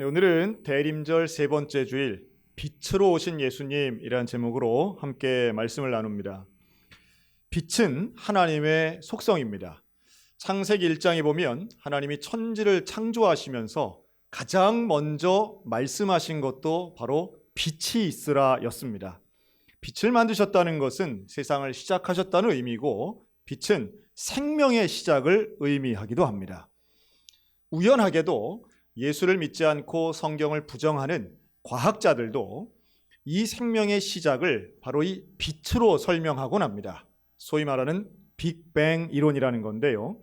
오늘은 대림절 세 번째 주일 빛으로 오신 예수님이라는 제목으로 함께 말씀을 나눕니다. 빛은 하나님의 속성입니다. 창세기 1장에 보면 하나님이 천지를 창조하시면서 가장 먼저 말씀하신 것도 바로 빛이 있으라 였습니다. 빛을 만드셨다는 것은 세상을 시작하셨다는 의미고, 빛은 생명의 시작을 의미하기도 합니다. 우연하게도 예수를 믿지 않고 성경을 부정하는 과학자들도 이 생명의 시작을 바로 이 빛으로 설명하곤 합니다. 소위 말하는 빅뱅 이론이라는 건데요.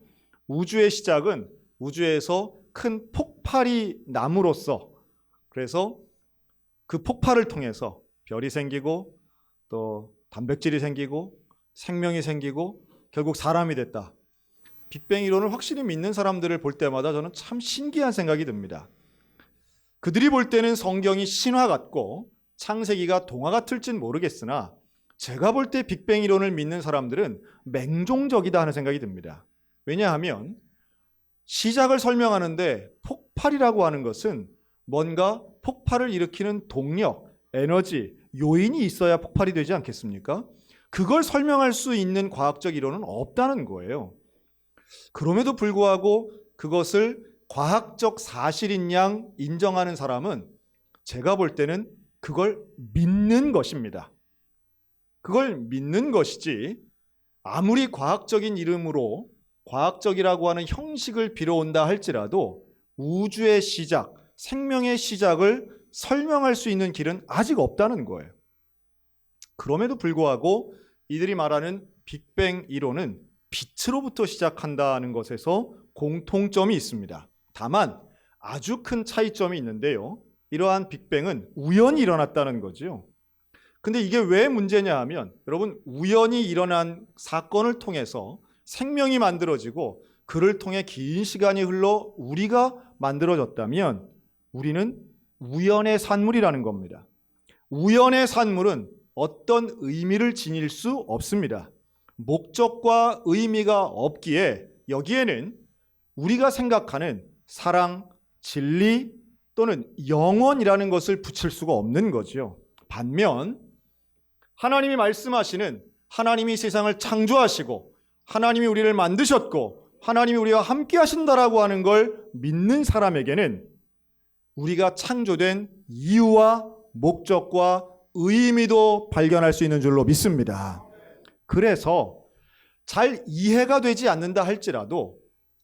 우주의 시작은 우주에서 큰 폭발이 남으로써, 그래서 그 폭발을 통해서 별이 생기고 또 단백질이 생기고 생명이 생기고 결국 사람이 됐다. 빅뱅 이론을 확실히 믿는 사람들을 볼 때마다 저는 참 신기한 생각이 듭니다. 그들이 볼 때는 성경이 신화 같고 창세기가 동화 같을진 모르겠으나, 제가 볼 때 빅뱅 이론을 믿는 사람들은 맹종적이다 하는 생각이 듭니다. 왜냐하면 시작을 설명하는데 폭발이라고 하는 것은 뭔가 폭발을 일으키는 동력, 에너지, 요인이 있어야 폭발이 되지 않겠습니까? 그걸 설명할 수 있는 과학적 이론은 없다는 거예요. 그럼에도 불구하고 그것을 과학적 사실인 양 인정하는 사람은 제가 볼 때는 그걸 믿는 것입니다. 그걸 믿는 것이지, 아무리 과학적인 이름으로 과학적이라고 하는 형식을 빌어온다 할지라도 우주의 시작, 생명의 시작을 설명할 수 있는 길은 아직 없다는 거예요. 그럼에도 불구하고 이들이 말하는 빅뱅 이론은 빛으로부터 시작한다는 것에서 공통점이 있습니다. 다만 아주 큰 차이점이 있는데요. 이러한 빅뱅은 우연히 일어났다는 거죠. 근데 이게 왜 문제냐 하면, 여러분, 우연히 일어난 사건을 통해서 생명이 만들어지고 그를 통해 긴 시간이 흘러 우리가 만들어졌다면 우리는 우연의 산물이라는 겁니다. 우연의 산물은 어떤 의미를 지닐 수 없습니다. 목적과 의미가 없기에 여기에는 우리가 생각하는 사랑, 진리 또는 영원이라는 것을 붙일 수가 없는 거죠. 반면 하나님이 말씀하시는, 하나님이 세상을 창조하시고 하나님이 우리를 만드셨고 하나님이 우리와 함께 하신다라고 하는 걸 믿는 사람에게는 우리가 창조된 이유와 목적과 의미도 발견할 수 있는 줄로 믿습니다. 그래서 잘 이해가 되지 않는다 할지라도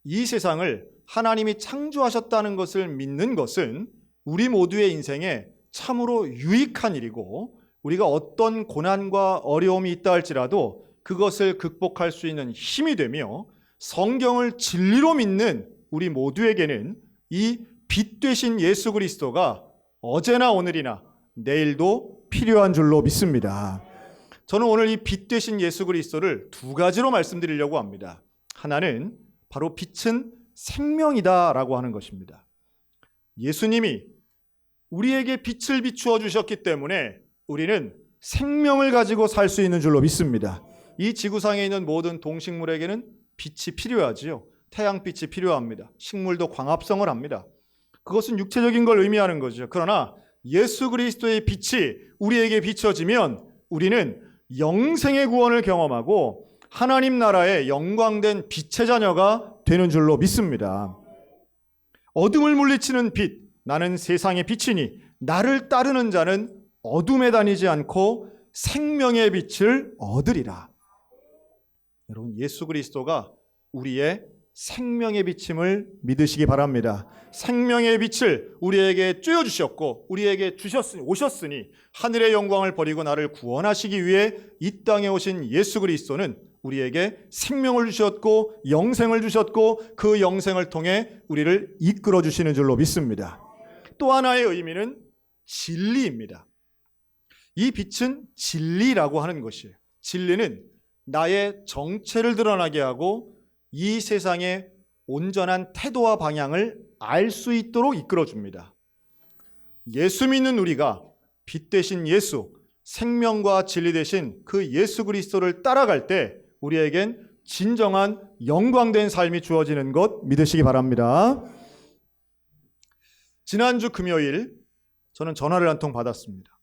이 세상을 하나님이 창조하셨다는 것을 믿는 것은 우리 모두의 인생에 참으로 유익한 일이고, 우리가 어떤 고난과 어려움이 있다 할지라도 그것을 극복할 수 있는 힘이 되며, 성경을 진리로 믿는 우리 모두에게는 이 빛 되신 예수 그리스도가 어제나 오늘이나 내일도 필요한 줄로 믿습니다. 저는 오늘 이 빛 되신 예수 그리스도를 두 가지로 말씀드리려고 합니다. 하나는 바로 빛은 생명이다라고 하는 것입니다. 예수님이 우리에게 빛을 비추어 주셨기 때문에 우리는 생명을 가지고 살 수 있는 줄로 믿습니다. 이 지구상에 있는 모든 동식물에게는 빛이 필요하지요. 태양빛이 필요합니다. 식물도 광합성을 합니다. 그것은 육체적인 걸 의미하는 거죠. 그러나 예수 그리스도의 빛이 우리에게 비춰지면 우리는 영생의 구원을 경험하고 하나님 나라의 영광된 빛의 자녀가 되는 줄로 믿습니다. 어둠을 물리치는 빛, 나는 세상의 빛이니 나를 따르는 자는 어둠에 다니지 않고 생명의 빛을 얻으리라. 여러분, 예수 그리스도가 우리의 생명의 빛임을 믿으시기 바랍니다. 생명의 빛을 우리에게 쬐어주셨고 우리에게 오셨으니 하늘의 영광을 버리고 나를 구원하시기 위해 이 땅에 오신 예수 그리스도는 우리에게 생명을 주셨고 영생을 주셨고 그 영생을 통해 우리를 이끌어 주시는 줄로 믿습니다. 또 하나의 의미는 진리입니다. 이 빛은 진리라고 하는 것이에요. 진리는 나의 정체를 드러나게 하고 이 세상의 온전한 태도와 방향을 알 수 있도록 이끌어줍니다. 예수 믿는 우리가 빛 되신 예수, 생명과 진리 되신 그 예수 그리스도를 따라갈 때 우리에겐 진정한 영광된 삶이 주어지는 것 믿으시기 바랍니다. 지난주 금요일 저는 전화를 한 통 받았습니다.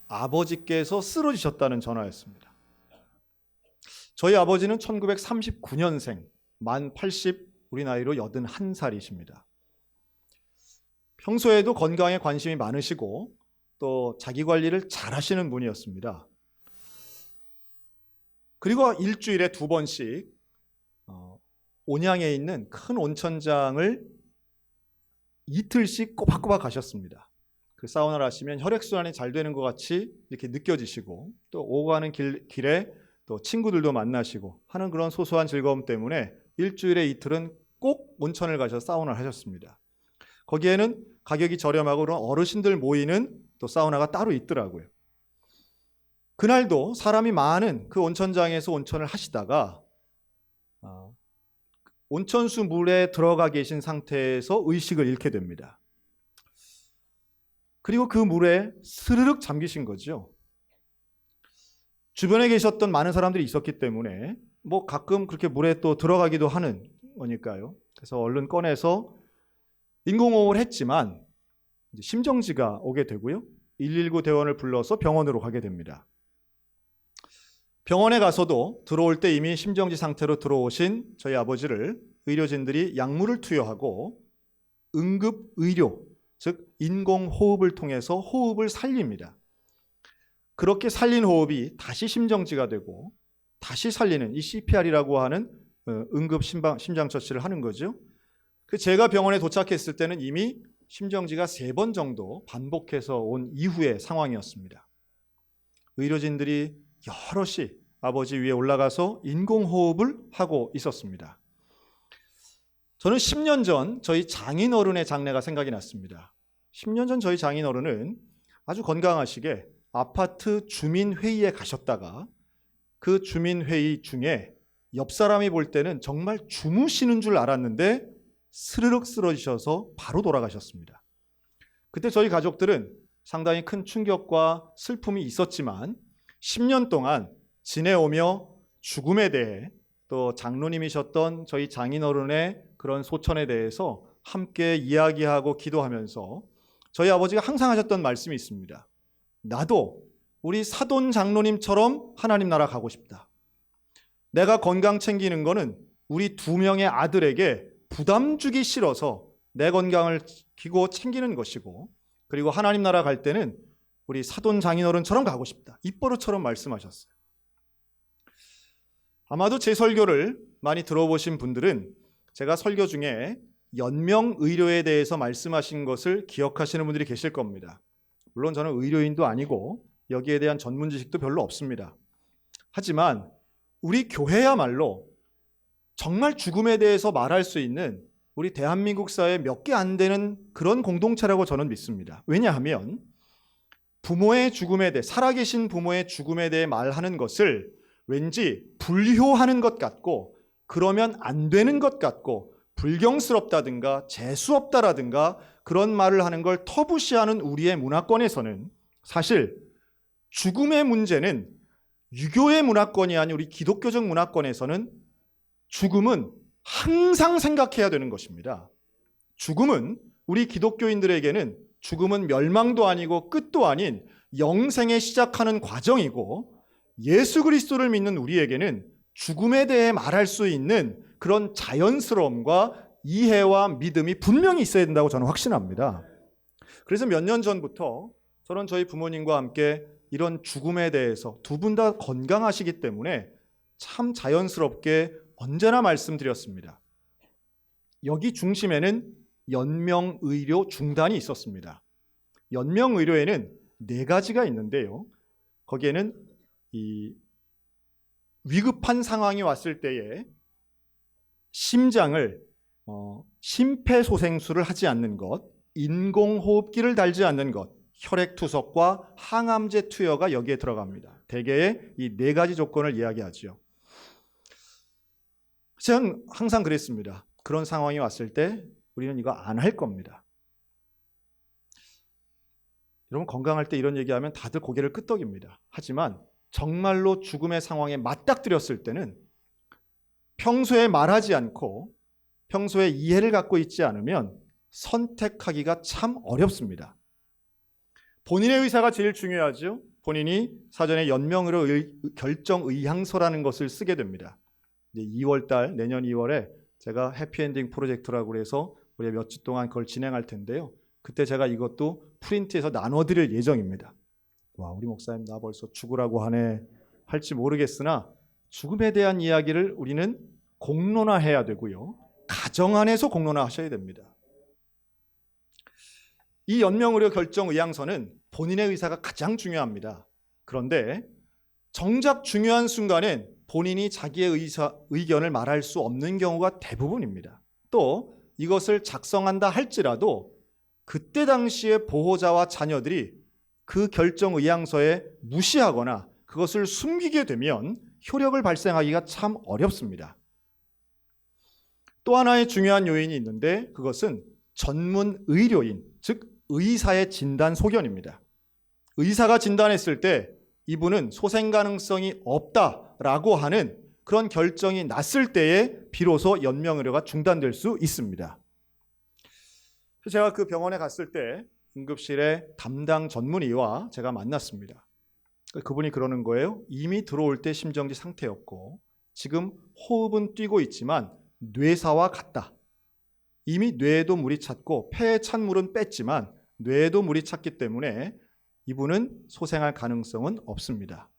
아버지께서 쓰러지셨다는 전화였습니다. 저희 아버지는 1939년생, 만 80, 우리 나이로 81살이십니다. 평소에도 건강에 관심이 많으시고 또 자기 관리를 잘 하시는 분이었습니다. 그리고 일주일에 2번씩 온양에 있는 큰 온천장을 이틀씩 꼬박꼬박 가셨습니다. 그 사우나를 하시면 혈액순환이 잘 되는 것 같이 이렇게 느껴지시고 또 오고 가는 길에 또 친구들도 만나시고 하는 그런 소소한 즐거움 때문에 일주일에 이틀은 꼭 온천을 가셔서 사우나를 하셨습니다. 거기에는 가격이 저렴하고 그런 어르신들 모이는 또 사우나가 따로 있더라고요. 그날도 사람이 많은 그 온천장에서 온천을 하시다가 온천수 물에 들어가 계신 상태에서 의식을 잃게 됩니다. 그리고 그 물에 스르륵 잠기신 거죠. 주변에 계셨던 많은 사람들이 있었기 때문에 뭐 가끔 그렇게 물에 또 들어가기도 하는 거니까요. 그래서 얼른 꺼내서 인공호흡을 했지만 심정지가 오게 되고요. 119 대원을 불러서 병원으로 가게 됩니다. 병원에 가서도 들어올 때 이미 심정지 상태로 들어오신 저희 아버지를 의료진들이 약물을 투여하고 응급의료, 즉 인공호흡을 통해서 호흡을 살립니다. 그렇게 살린 호흡이 다시 심정지가 되고 다시 살리는 이 CPR이라고 하는 응급 심장 처치를 하는 거죠. 제가 병원에 도착했을 때는 이미 심정지가 3번 정도 반복해서 온 이후의 상황이었습니다. 의료진들이 여럿이 아버지 위에 올라가서 인공호흡을 하고 있었습니다. 저는 10년 전 저희 장인어른의 장례가 생각이 났습니다. 10년 전 저희 장인어른은 아주 건강하시게 아파트 주민회의에 가셨다가 그 주민회의 중에 옆 사람이 볼 때는 정말 주무시는 줄 알았는데 스르륵 쓰러지셔서 바로 돌아가셨습니다. 그때 저희 가족들은 상당히 큰 충격과 슬픔이 있었지만 10년 동안 지내오며 죽음에 대해 또 장로님이셨던 저희 장인어른의 그런 소천에 대해서 함께 이야기하고 기도하면서 저희 아버지가 항상 하셨던 말씀이 있습니다. 나도 우리 사돈 장로님처럼 하나님 나라 가고 싶다. 내가 건강 챙기는 거는 우리 2명의 아들에게 부담 주기 싫어서 내 건강을 지키고 챙기는 것이고, 그리고 하나님 나라 갈 때는 우리 사돈 장인어른처럼 가고 싶다. 입버릇처럼 말씀하셨어요. 아마도 제 설교를 많이 들어보신 분들은 제가 설교 중에 연명의료에 대해서 말씀하신 것을 기억하시는 분들이 계실 겁니다. 물론 저는 의료인도 아니고 여기에 대한 전문 지식도 별로 없습니다. 하지만 우리 교회야말로 정말 죽음에 대해서 말할 수 있는 우리 대한민국 사회에 몇 개 안 되는 그런 공동체라고 저는 믿습니다. 왜냐하면 부모의 죽음에 대해, 살아계신 부모의 죽음에 대해 말하는 것을 왠지 불효하는 것 같고 그러면 안 되는 것 같고 불경스럽다든가 재수없다라든가 그런 말을 하는 걸 터부시하는 우리의 문화권에서는 사실 죽음의 문제는 유교의 문화권이 아닌 우리 기독교적 문화권에서는 죽음은 항상 생각해야 되는 것입니다. 죽음은 우리 기독교인들에게는 죽음은 멸망도 아니고 끝도 아닌 영생에 시작하는 과정이고, 예수 그리스도를 믿는 우리에게는 죽음에 대해 말할 수 있는 그런 자연스러움과 이해와 믿음이 분명히 있어야 된다고 저는 확신합니다. 그래서 몇 년 전부터 저는 저희 부모님과 함께 이런 죽음에 대해서 두 분 다 건강하시기 때문에 참 자연스럽게 언제나 말씀드렸습니다. 여기 중심에는 연명의료 중단이 있었습니다. 연명의료에는 4가지가 있는데요. 거기에는 이 위급한 상황이 왔을 때에 심장을 심폐소생술을 하지 않는 것, 인공호흡기를 달지 않는 것, 혈액투석과 항암제 투여가 여기에 들어갑니다. 대개의 이 4가지 조건을 이야기하죠. 저는 항상 그랬습니다. 그런 상황이 왔을 때 우리는 이거 안 할 겁니다. 여러분, 건강할 때 이런 얘기하면 다들 고개를 끄덕입니다. 하지만 정말로 죽음의 상황에 맞닥뜨렸을 때는 평소에 말하지 않고 평소에 이해를 갖고 있지 않으면 선택하기가 참 어렵습니다. 본인의 의사가 제일 중요하죠. 본인이 사전에 연명으로 결정 의향서라는 것을 쓰게 됩니다. 2월달 내년 2월에 제가 해피엔딩 프로젝트라고 해서 우리 몇 주 동안 그걸 진행할 텐데요. 그때 제가 이것도 프린트해서 나눠드릴 예정입니다. 와, 우리 목사님 나 벌써 죽으라고 하네 할지 모르겠으나 죽음에 대한 이야기를 우리는 공론화해야 되고요. 가정 안에서 공론화하셔야 됩니다. 이 연명의료 결정 의향서는 본인의 의사가 가장 중요합니다. 그런데 정작 중요한 순간엔 본인이 자기의 의견을 말할 수 없는 경우가 대부분입니다. 또 이것을 작성한다 할지라도 그때 당시에 보호자와 자녀들이 그 결정 의향서에 무시하거나 그것을 숨기게 되면 효력을 발생하기가 참 어렵습니다. 또 하나의 중요한 요인이 있는데 그것은 전문 의료인, 즉 의사의 진단 소견입니다. 의사가 진단했을 때 이분은 소생 가능성이 없다라고 하는 그런 결정이 났을 때에 비로소 연명의료가 중단될 수 있습니다. 제가 그 병원에 갔을 때 응급실의 담당 전문의와 제가 만났습니다. 그분이 그러는 거예요. 이미 들어올 때 심정지 상태였고 지금 호흡은 뛰고 있지만 뇌사와 같다. 이미 뇌에도 물이 찼고 폐에 찬 물은 뺐지만 뇌에도 물이 찼기 때문에 이분은 소생할 가능성은 없습니다.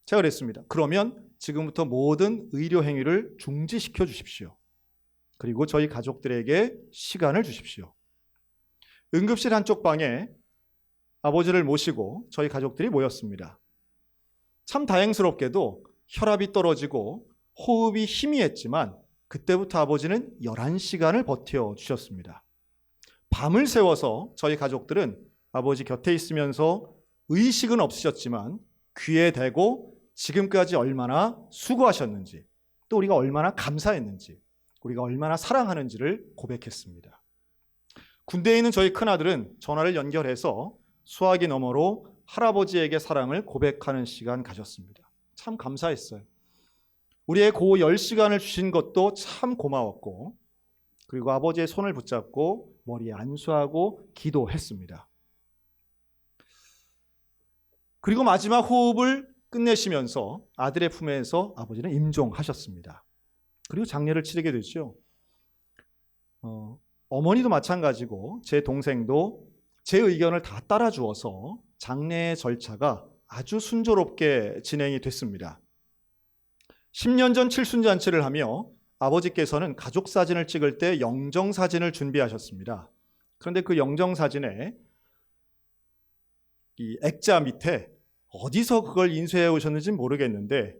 제가 그랬습니다. 그러면 지금부터 모든 의료 행위를 중지시켜 주십시오. 그리고 저희 가족들에게 시간을 주십시오. 응급실 한쪽 방에 아버지를 모시고 저희 가족들이 모였습니다. 참 다행스럽게도 혈압이 떨어지고 호흡이 희미했지만 그때부터 아버지는 11시간을 버텨주셨습니다. 밤을 새워서 저희 가족들은 아버지 곁에 있으면서 의식은 없으셨지만 귀에 대고 지금까지 얼마나 수고하셨는지, 또 우리가 얼마나 감사했는지, 우리가 얼마나 사랑하는지를 고백했습니다. 군대에 있는 저희 큰아들은 전화를 연결해서 수화기 너머로 할아버지에게 사랑을 고백하는 시간 가졌습니다. 참 감사했어요. 우리의 고 10시간을 주신 것도 참 고마웠고, 그리고 아버지의 손을 붙잡고 머리에 안수하고 기도했습니다. 그리고 마지막 호흡을 끝내시면서 아들의 품에서 아버지는 임종하셨습니다. 그리고 장례를 치르게 됐죠. 어머니도 마찬가지고 제 동생도 제 의견을 다 따라주어서 장례 절차가 아주 순조롭게 진행이 됐습니다. 10년 전 칠순잔치를 하며 아버지께서는 가족 사진을 찍을 때 영정사진을 준비하셨습니다. 그런데 그 영정사진에 이 액자 밑에 어디서 그걸 인쇄해 오셨는지 모르겠는데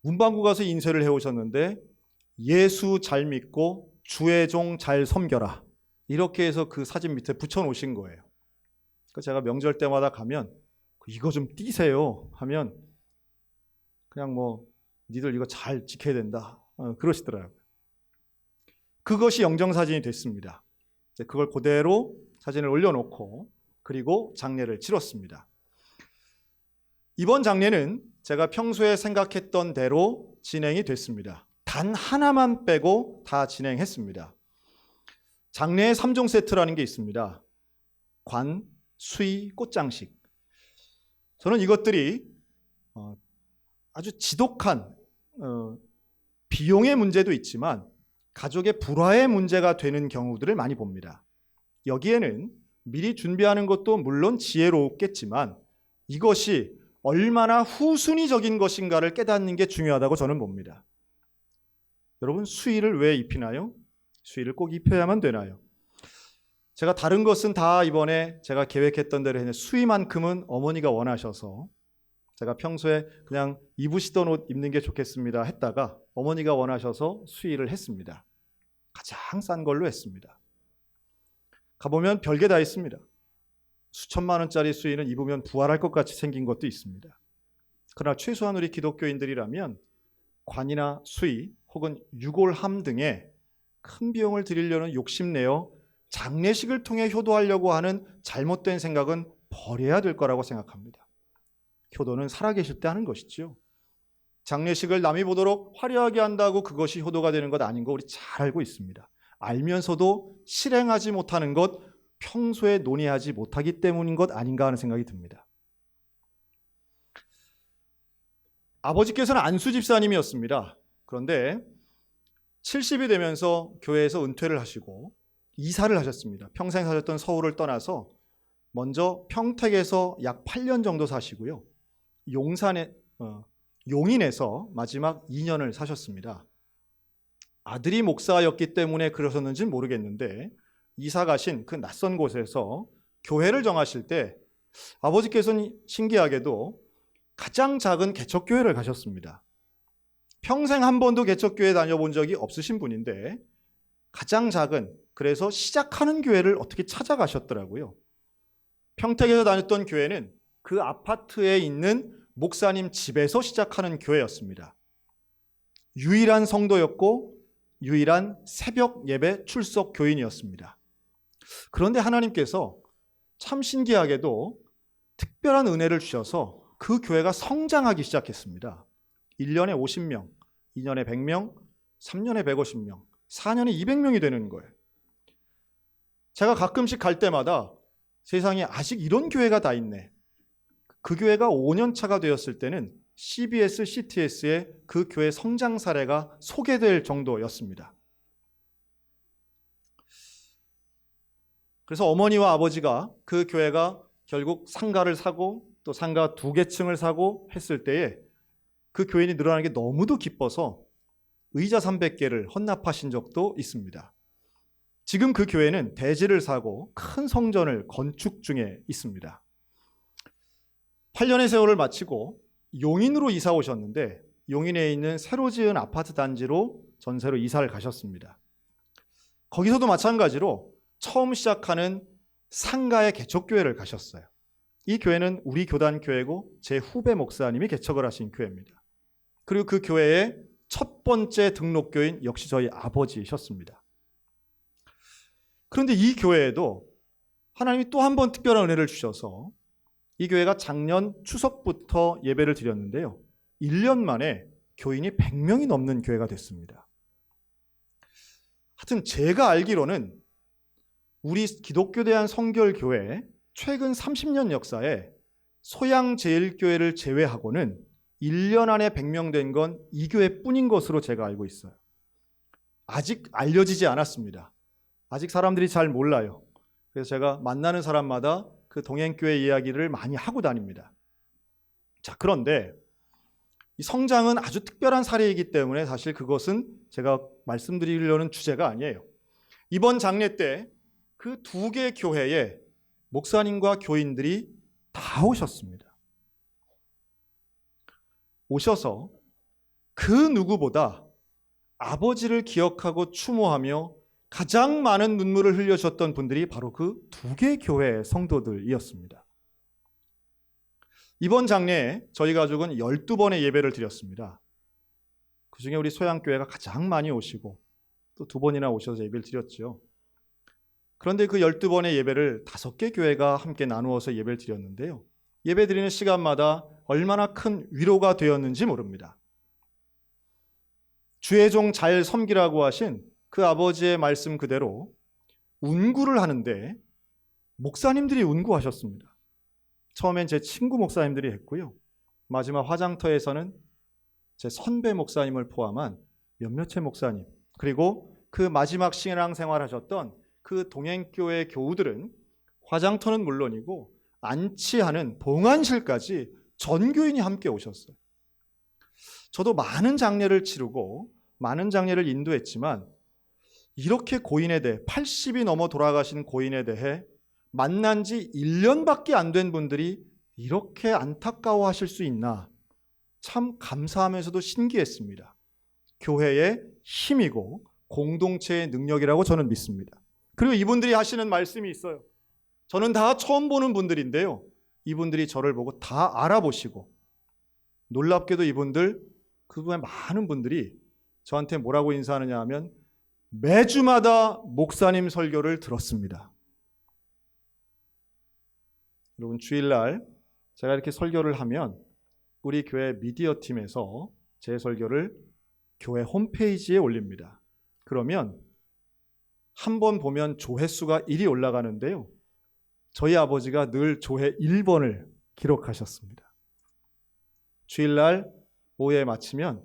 문방구 가서 인쇄를 해 오셨는데 예수 잘 믿고 주의 종 잘 섬겨라 이렇게 해서 그 사진 밑에 붙여 놓으신 거예요. 그래서 제가 명절 때마다 가면 이거 좀 띄세요 하면 그냥 뭐 니들 이거 잘 지켜야 된다 그러시더라고요. 그것이 영정사진이 됐습니다. 그걸 그대로 사진을 올려놓고 그리고 장례를 치렀습니다. 이번 장례는 제가 평소에 생각했던 대로 진행이 됐습니다. 단 하나만 빼고 다 진행했습니다. 장례의 3종 세트라는 게 있습니다. 관, 수의, 꽃장식. 저는 이것들이 아주 지독한 비용의 문제도 있지만 가족의 불화의 문제가 되는 경우들을 많이 봅니다. 여기에는 미리 준비하는 것도 물론 지혜롭겠지만 이것이 얼마나 후순위적인 것인가를 깨닫는 게 중요하다고 저는 봅니다. 여러분, 수의를 왜 입히나요? 수의를 꼭 입혀야만 되나요? 제가 다른 것은 다 이번에 제가 계획했던 대로 했는데 수의만큼은 어머니가 원하셔서 제가 평소에 그냥 입으시던 옷 입는 게 좋겠습니다 했다가 어머니가 원하셔서 수의를 했습니다. 가장 싼 걸로 했습니다. 가보면 별게 다 있습니다. 수천만 원짜리 수의는 입으면 부활할 것 같이 생긴 것도 있습니다. 그러나 최소한 우리 기독교인들이라면 관이나 수의 혹은 유골함 등의 큰 비용을 들이려는 욕심내어 장례식을 통해 효도하려고 하는 잘못된 생각은 버려야 될 거라고 생각합니다. 효도는 살아계실 때 하는 것이죠. 장례식을 남이 보도록 화려하게 한다고 그것이 효도가 되는 것 아닌 거 우리 잘 알고 있습니다. 알면서도 실행하지 못하는 것, 평소에 논의하지 못하기 때문인 것 아닌가 하는 생각이 듭니다. 아버지께서는 안수 집사님이었습니다. 그런데 70이 되면서 교회에서 은퇴를 하시고 이사를 하셨습니다. 평생 사셨던 서울을 떠나서 먼저 평택에서 약 8년 정도 사시고요. 용인에서 마지막 2년을 사셨습니다. 아들이 목사였기 때문에 그러셨는지는 모르겠는데 이사 가신 그 낯선 곳에서 교회를 정하실 때 아버지께서는 신기하게도 가장 작은 개척교회를 가셨습니다. 평생 한 번도 개척교회 다녀본 적이 없으신 분인데 가장 작은, 그래서 시작하는 교회를 어떻게 찾아가셨더라고요. 평택에서 다녔던 교회는 그 아파트에 있는 목사님 집에서 시작하는 교회였습니다. 유일한 성도였고 유일한 새벽 예배 출석 교인이었습니다. 그런데 하나님께서 참 신기하게도 특별한 은혜를 주셔서 그 교회가 성장하기 시작했습니다. 1년에 50명, 2년에 100명, 3년에 150명, 4년에 200명이 되는 거예요. 제가 가끔씩 갈 때마다 세상에 아직 이런 교회가 다 있네. 그 교회가 5년 차가 되었을 때는 CBS, CTS에 그 교회 성장 사례가 소개될 정도였습니다. 그래서 어머니와 아버지가 그 교회가 결국 상가를 사고 또 상가 2개 층을 사고 했을 때에 그 교인이 늘어나는 게 너무도 기뻐서 의자 300개를 헌납하신 적도 있습니다. 지금 그 교회는 대지를 사고 큰 성전을 건축 중에 있습니다. 8년의 세월을 마치고 용인으로 이사 오셨는데 용인에 있는 새로 지은 아파트 단지로 전세로 이사를 가셨습니다. 거기서도 마찬가지로 처음 시작하는 상가의 개척교회를 가셨어요. 이 교회는 우리 교단교회고 제 후배 목사님이 개척을 하신 교회입니다. 그리고 그 교회의 첫 번째 등록교인 역시 저희 아버지셨습니다. 그런데 이 교회에도 하나님이 또 한 번 특별한 은혜를 주셔서 이 교회가 작년 추석부터 예배를 드렸는데요. 1년 만에 교인이 100명이 넘는 교회가 됐습니다. 하여튼 제가 알기로는 우리 기독교 대한 성결교회 최근 30년 역사에 소양제일교회를 제외하고는 1년 안에 100명 된 건 이 교회뿐인 것으로 제가 알고 있어요. 아직 알려지지 않았습니다. 아직 사람들이 잘 몰라요. 그래서 제가 만나는 사람마다 그 동행교회 이야기를 많이 하고 다닙니다. 자, 그런데 이 성장은 아주 특별한 사례이기 때문에 사실 그것은 제가 말씀드리려는 주제가 아니에요. 이번 장례 때 그 2개 교회에 목사님과 교인들이 다 오셨습니다. 오셔서 그 누구보다 아버지를 기억하고 추모하며 가장 많은 눈물을 흘려주셨던 분들이 바로 그 2개 교회의 성도들이었습니다. 이번 장례에 저희 가족은 12번의 예배를 드렸습니다. 그 중에 우리 소양교회가 가장 많이 오시고 또 2번이나 오셔서 예배를 드렸죠. 그런데 그 12번의 예배를 5개 교회가 함께 나누어서 예배를 드렸는데요. 예배 드리는 시간마다 얼마나 큰 위로가 되었는지 모릅니다. 주의 종 잘 섬기라고 하신 그 아버지의 말씀 그대로 운구를 하는데 목사님들이 운구하셨습니다. 처음엔 제 친구 목사님들이 했고요. 마지막 화장터에서는 제 선배 목사님을 포함한 몇몇의 목사님, 그리고 그 마지막 신앙생활 하셨던 그 동행교회 교우들은 화장터는 물론이고 안치하는 봉안실까지 전교인이 함께 오셨어요. 저도 많은 장례를 치르고 많은 장례를 인도했지만 이렇게 고인에 대해 80이 넘어 돌아가신 고인에 대해 만난 지 1년밖에 안 된 분들이 이렇게 안타까워하실 수 있나 참 감사하면서도 신기했습니다. 교회의 힘이고 공동체의 능력이라고 저는 믿습니다. 그리고 이분들이 하시는 말씀이 있어요. 저는 다 처음 보는 분들인데요. 이분들이 저를 보고 다 알아보시고 놀랍게도 이분들 그 중에 많은 분들이 저한테 뭐라고 인사하느냐 하면 매주마다 목사님 설교를 들었습니다. 여러분 주일날 제가 이렇게 설교를 하면 우리 교회 미디어 팀에서 제 설교를 교회 홈페이지에 올립니다. 그러면 한 번 보면 조회수가 1이 올라가는데요. 저희 아버지가 늘 조회 1번을 기록하셨습니다. 주일날 오후에 마치면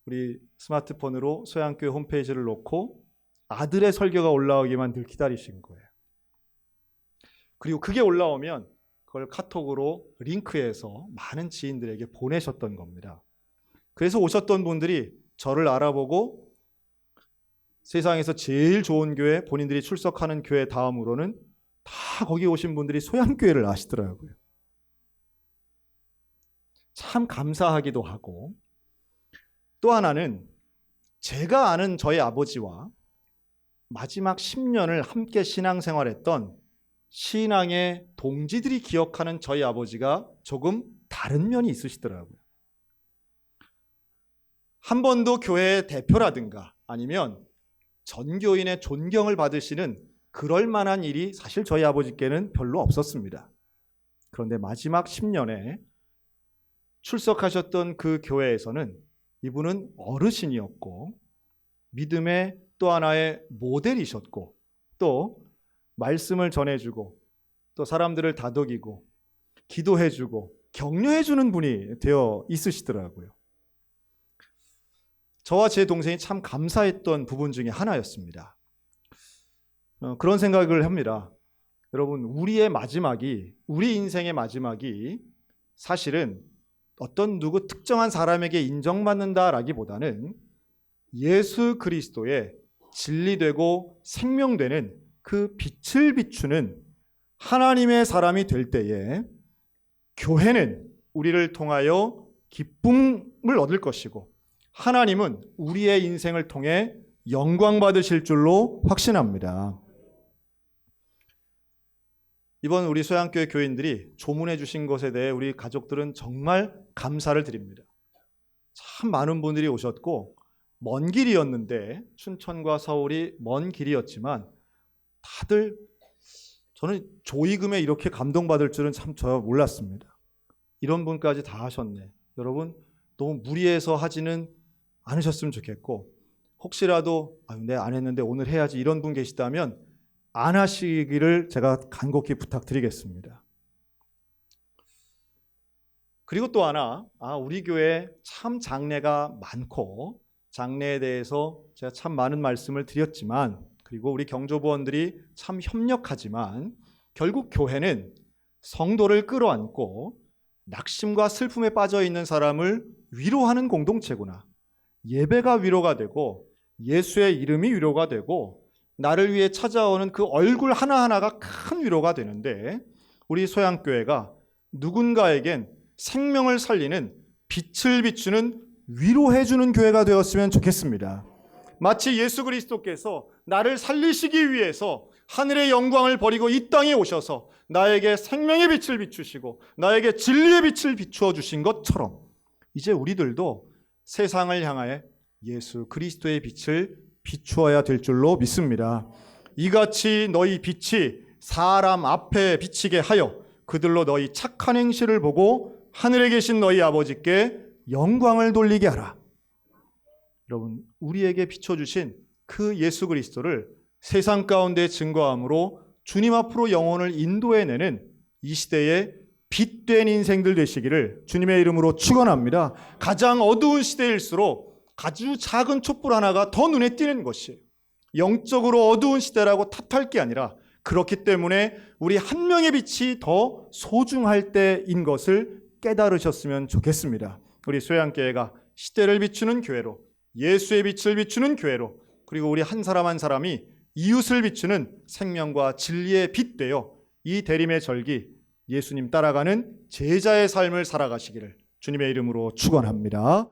우리 스마트폰으로 소양교회 홈페이지를 놓고 아들의 설교가 올라오기만 늘 기다리신 거예요. 그리고 그게 올라오면 그걸 카톡으로 링크해서 많은 지인들에게 보내셨던 겁니다. 그래서 오셨던 분들이 저를 알아보고 세상에서 제일 좋은 교회, 본인들이 출석하는 교회 다음으로는 다 거기 오신 분들이 소양교회를 아시더라고요. 참 감사하기도 하고, 또 하나는 제가 아는 저희 아버지와 마지막 10년을 함께 신앙생활했던 신앙의 동지들이 기억하는 저희 아버지가 조금 다른 면이 있으시더라고요. 한 번도 교회의 대표라든가 아니면 전교인의 존경을 받으시는 그럴 만한 일이 사실 저희 아버지께는 별로 없었습니다. 그런데 마지막 10년에 출석하셨던 그 교회에서는 이분은 어르신이었고 믿음의 또 하나의 모델이셨고 또 말씀을 전해주고 또 사람들을 다독이고 기도해주고 격려해주는 분이 되어 있으시더라고요. 저와 제 동생이 참 감사했던 부분 중에 하나였습니다. 그런 생각을 합니다. 여러분, 우리 인생의 마지막이 사실은 어떤 누구 특정한 사람에게 인정받는다라기보다는 예수 그리스도의 진리되고 생명되는 그 빛을 비추는 하나님의 사람이 될 때에 교회는 우리를 통하여 기쁨을 얻을 것이고 하나님은 우리의 인생을 통해 영광 받으실 줄로 확신합니다. 이번 우리 소양교회 교인들이 조문해 주신 것에 대해 우리 가족들은 정말 감사를 드립니다. 참 많은 분들이 오셨고 먼 길이었는데 춘천과 서울이 먼 길이었지만 다들 저는 조이금에 이렇게 감동받을 줄은 참 저 몰랐습니다. 이런 분까지 다 하셨네. 여러분 너무 무리해서 하지는 않으셨으면 좋겠고 혹시라도 내 안 했는데 오늘 해야지 이런 분 계시다면 안 하시기를 제가 간곡히 부탁드리겠습니다. 그리고 또 하나, 우리 교회 참 장례가 많고 장례에 대해서 제가 참 많은 말씀을 드렸지만 그리고 우리 경조부원들이 참 협력하지만 결국 교회는 성도를 끌어안고 낙심과 슬픔에 빠져 있는 사람을 위로하는 공동체구나. 예배가 위로가 되고 예수의 이름이 위로가 되고 나를 위해 찾아오는 그 얼굴 하나하나가 큰 위로가 되는데 우리 소양교회가 누군가에겐 생명을 살리는 빛을 비추는 위로해주는 교회가 되었으면 좋겠습니다. 마치 예수 그리스도께서 나를 살리시기 위해서 하늘의 영광을 버리고 이 땅에 오셔서 나에게 생명의 빛을 비추시고 나에게 진리의 빛을 비추어 주신 것처럼 이제 우리들도 세상을 향하여 예수 그리스도의 빛을 비추어야 될 줄로 믿습니다. 이같이 너희 빛이 사람 앞에 비치게 하여 그들로 너희 착한 행실을 보고 하늘에 계신 너희 아버지께 영광을 돌리게 하라. 여러분, 우리에게 비춰주신 그 예수 그리스도를 세상 가운데 증거함으로 주님 앞으로 영혼을 인도해내는 이 시대의 빛된 인생들 되시기를 주님의 이름으로 축원합니다. 가장 어두운 시대일수록 아주 작은 촛불 하나가 더 눈에 띄는 것이에요. 영적으로 어두운 시대라고 탓할 게 아니라 그렇기 때문에 우리 한 명의 빛이 더 소중할 때인 것을 깨달으셨으면 좋겠습니다. 우리 소양교회가 시대를 비추는 교회로 예수의 빛을 비추는 교회로 그리고 우리 한 사람 한 사람이 이웃을 비추는 생명과 진리의 빛 되어 이 대림의 절기 예수님 따라가는 제자의 삶을 살아가시기를 주님의 이름으로 축원합니다.